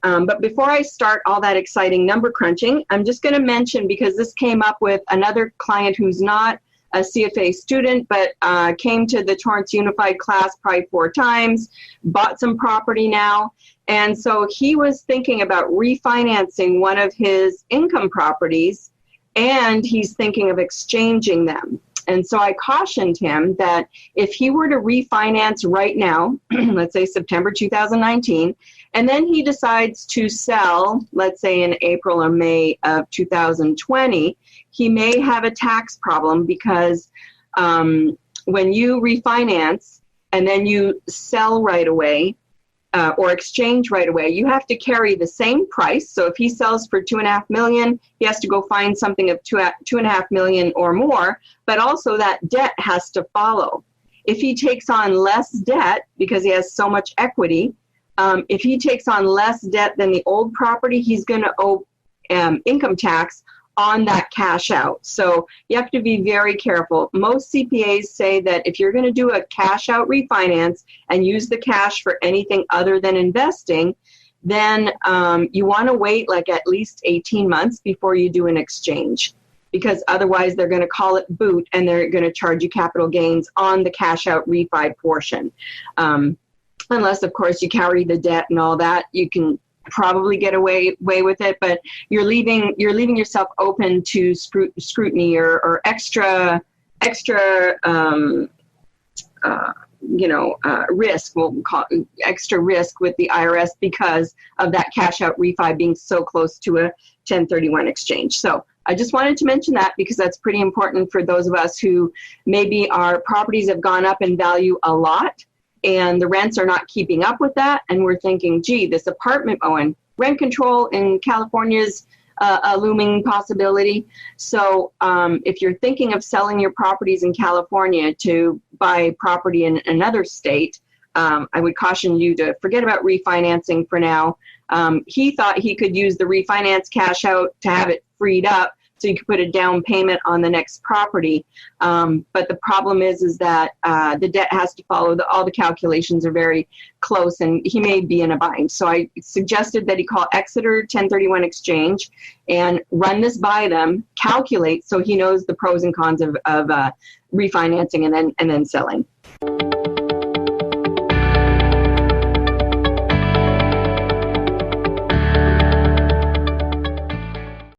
But before I start all that exciting number crunching, I'm just going to mention, because this came up with another client who's not a CFA student, but came to the Torrance Unified class probably 4 times, bought some property now. And so he was thinking about refinancing one of his income properties, and he's thinking of exchanging them. And so I cautioned him that if he were to refinance right now, let's say September 2019, and then he decides to sell, let's say in April or May of 2020, he may have a tax problem, because when you refinance and then you sell right away, or exchange right away, you have to carry the same price. So if he sells for $2.5 million, he has to go find something of $2.5 million or more, but also that debt has to follow. If he takes on less debt because he has so much equity, if he takes on less debt than the old property, he's going to owe income tax on that cash out. So you have to be very careful. Most CPAs say that if you're going to do a cash out refinance and use the cash for anything other than investing, then you want to wait like at least 18 months before you do an exchange, because otherwise they're going to call it boot and they're going to charge you capital gains on the cash out refi portion. Unless, of course, you carry the debt and all that, you can probably get away with it, but you're leaving yourself open to scrutiny or extra risk. We'll call it extra risk with the IRS because of that cash out refi being so close to a 1031 exchange. So I just wanted to mention that, because that's pretty important for those of us who maybe our properties have gone up in value a lot and the rents are not keeping up with that, and we're thinking, gee, this apartment, and rent control in California is a looming possibility. So if you're thinking of selling your properties in California to buy property in another state, I would caution you to forget about refinancing for now. He thought he could use the refinance cash out to have it freed up so you could put a down payment on the next property. But the problem is that the debt has to follow. All the calculations are very close, and he may be in a bind. So I suggested that he call Exeter 1031 Exchange and run this by them, calculate so he knows the pros and cons of refinancing and then selling.